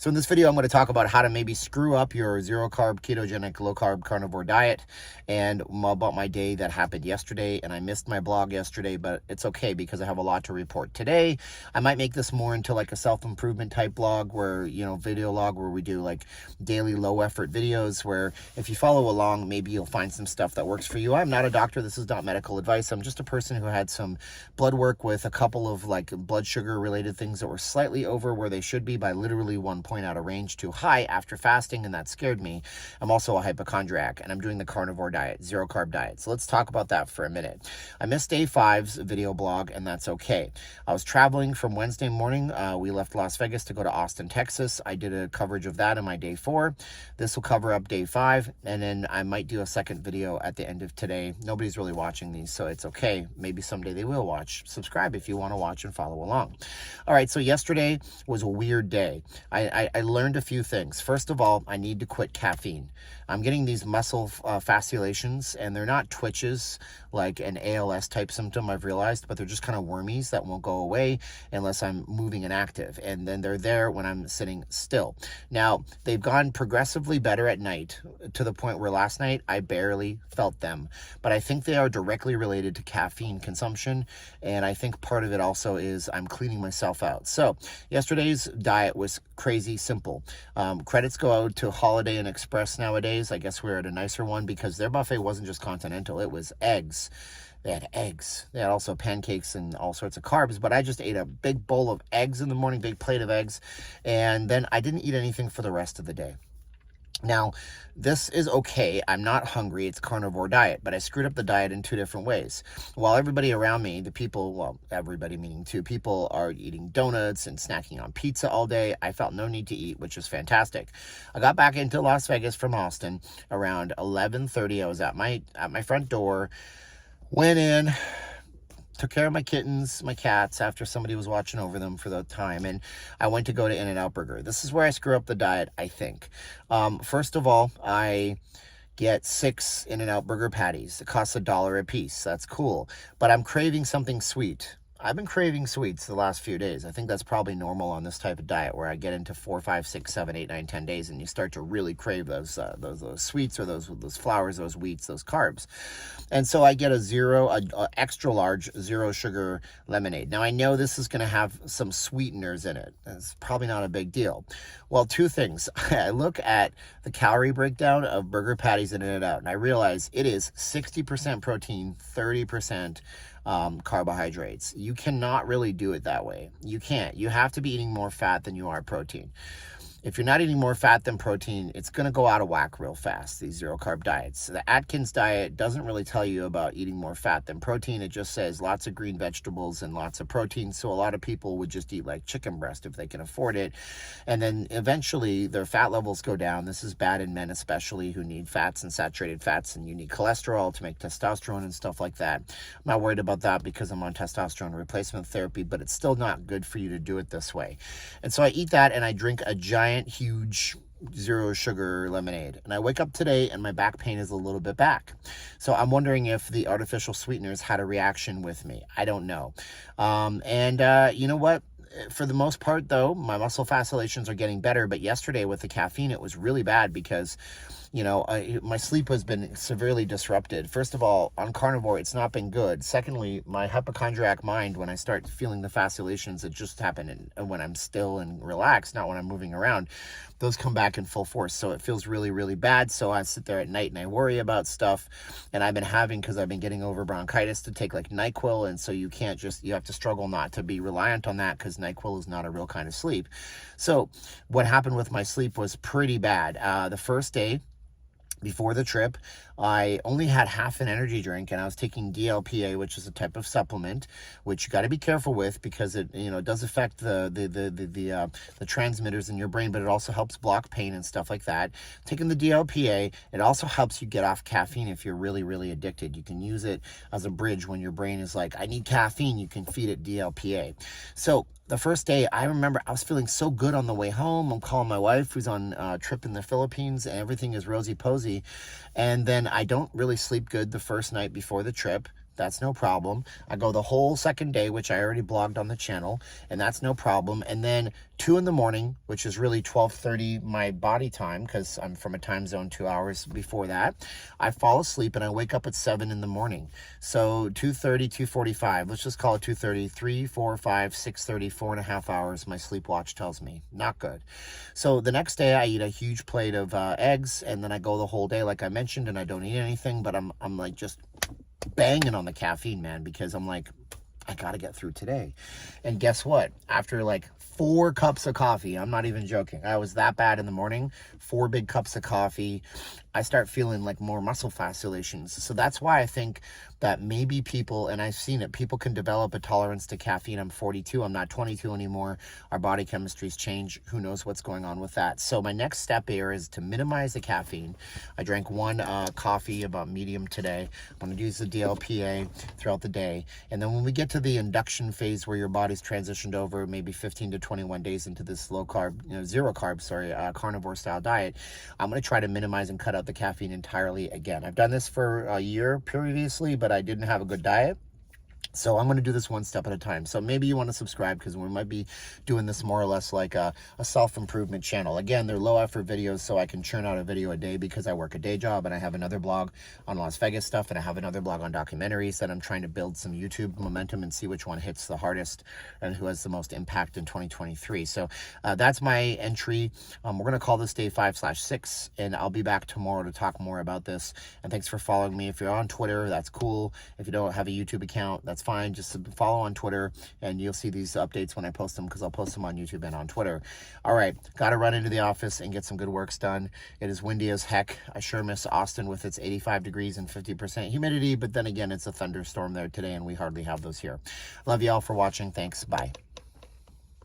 So in this video, I'm going to talk about how to maybe screw up your zero carb, ketogenic, low carb carnivore diet, and about my day that happened yesterday. And I missed my blog yesterday, but it's okay because I have a lot to report today. I might make this more into like a self-improvement type blog where, video log where we do like daily low effort videos where if you follow along, maybe you'll find some stuff that works for you. I'm not a doctor. This is not medical advice. I'm just a person who had some blood work with a couple of like blood sugar related things that were slightly over where they should be by literally 1 point out of range too high after fasting, and that scared me. I'm also a hypochondriac, and I'm doing the carnivore diet, zero carb diet. So let's talk about that for a minute. I missed day 5's video blog, and that's okay. I was traveling from Wednesday morning. We left Las Vegas to go to Austin, Texas. I did a coverage of that in my day 4. This will cover up day 5, and then I might do a second video at the end of today. Nobody's really watching these, so it's okay. Maybe someday they will watch. Subscribe if you want to watch and follow along. All right, so yesterday was a weird day. I learned a few things. First of all, I need to quit caffeine. I'm getting these muscle fasciculations, and they're not twitches like an ALS type symptom, I've realized, but they're just kind of wormies that won't go away unless I'm moving and active. And then they're there when I'm sitting still. Now, they've gone progressively better at night to the point where last night I barely felt them. But I think they are directly related to caffeine consumption. And I think part of it also is I'm cleaning myself out. So yesterday's diet was crazy simple. Credits go out to Holiday Inn Express nowadays. I guess we're at a nicer one because their buffet wasn't just continental, it was eggs. They had eggs. They had also pancakes and all sorts of carbs, but I just ate a big bowl of eggs in the morning, big plate of eggs, and then I didn't eat anything for the rest of the day. Now, this is okay. I'm not hungry. It's a carnivore diet, but I screwed up the diet in 2 different ways. While everybody around me, the people, well, everybody meaning 2 people, are eating donuts and snacking on pizza all day, I felt no need to eat, which is fantastic. I got back into Las Vegas from Austin around 11:30. I was at my front door, went in, took care of my kittens, my cats, after somebody was watching over them for the time, and I went to go to In-N-Out Burger. This is where I screw up the diet, I think. First of all, I get 6 In-N-Out Burger patties. It costs $1 a piece. That's cool. But I'm craving something sweet. I've been craving sweets the last few days. I think that's probably normal on this type of diet where I get into 4, 5, 6, 7, 8, 9, 10 days and you start to really crave those sweets or those flours, those wheats, those carbs. And so I get a extra large 0 sugar lemonade. Now I know this is going to have some sweeteners in it. It's probably not a big deal. Well, 2 things. I look at the calorie breakdown of burger patties in In-N-Out and I realize it is 60% protein, 30% carbohydrates. You cannot really do it that way. You can't. You have to be eating more fat than you are protein. If you're not eating more fat than protein, it's going to go out of whack real fast, these zero carb diets. The Atkins diet doesn't really tell you about eating more fat than protein. It just says lots of green vegetables and lots of protein. So a lot of people would just eat like chicken breast if they can afford it. And then eventually their fat levels go down. This is bad in men especially who need fats and saturated fats, and you need cholesterol to make testosterone and stuff like that. I'm not worried about that because I'm on testosterone replacement therapy, but it's still not good for you to do it this way. And so I eat that and I drink a giant, huge 0 sugar lemonade. And I wake up today and my back pain is a little bit back. So I'm wondering if the artificial sweeteners had a reaction with me. I don't know. You know what? For the most part, though, my muscle fasciculations are getting better. But yesterday with the caffeine, it was really bad because, my sleep has been severely disrupted. First of all, on carnivore, it's not been good. Secondly, my hypochondriac mind, when I start feeling the fasciculations that just happen when I'm still and relaxed, not when I'm moving around, those come back in full force. So it feels really, really bad. So I sit there at night and I worry about stuff. And I've been having, because I've been getting over bronchitis, to take like NyQuil. And so you have to struggle not to be reliant on that because NyQuil is not a real kind of sleep. So what happened with my sleep was pretty bad. The first day, before the trip, I only had half an energy drink, and I was taking DLPA, which is a type of supplement, which you got to be careful with because it does affect the transmitters in your brain, but it also helps block pain and stuff like that. Taking the DLPA, it also helps you get off caffeine if you're really, really addicted. You can use it as a bridge when your brain is like, I need caffeine. You can feed it DLPA. So the first day, I remember I was feeling so good on the way home. I'm calling my wife who's on a trip in the Philippines, and everything is rosy-posy. And then I don't really sleep good the first night before the trip. That's no problem. I go the whole second day, which I already blogged on the channel, and that's no problem. And then 2 in the morning, which is really 12:30 my body time, because I'm from a time zone 2 hours before that, I fall asleep and I wake up at 7 in the morning. So 2:30, 2:45, let's just call it 2:30, 3, 4, 5, 6:30, 4.5 hours, my sleep watch tells me. Not good. So the next day I eat a huge plate of eggs, and then I go the whole day, like I mentioned, and I don't eat anything, but I'm like just banging on the caffeine, man, because I'm like, I gotta get through today. And guess what? After like 4 cups of coffee, I'm not even joking, I was that bad in the morning, 4 big cups of coffee, I start feeling like more muscle fasciculations. So that's why I think that maybe people, and I've seen it, people can develop a tolerance to caffeine. I'm 42, I'm not 22 anymore. Our body chemistries change. Who knows what's going on with that? So my next step here is to minimize the caffeine. I drank 1 coffee, about medium today. I'm gonna use the DLPA throughout the day. And then when we get to the induction phase where your body's transitioned over maybe 15 to 21 days into this low carb, zero carb, carnivore style diet, I'm gonna try to minimize and cut out the caffeine entirely again. I've done this for a year previously, but I didn't have a good diet. So I'm going to do this one step at a time. So maybe you want to subscribe, because we might be doing this more or less like a self-improvement channel. Again, they're low effort videos, so I can churn out a video a day because I work a day job, and I have another blog on Las Vegas stuff, and I have another blog on documentaries that I'm trying to build some YouTube momentum and see which one hits the hardest and who has the most impact in 2023. So that's my entry. We're going to call this day 5/6, and I'll be back tomorrow to talk more about this. And thanks for following me. If you're on Twitter, that's cool. If you don't have a YouTube account, that's fine. Just follow on Twitter, and you'll see these updates when I post them, because I'll post them on YouTube and on Twitter. All right, got to run into the office and get some good works done. It is windy as heck. I sure miss Austin with its 85 degrees and 50% humidity, but then again, it's a thunderstorm there today, and we hardly have those here. Love you all for watching. Thanks. Bye.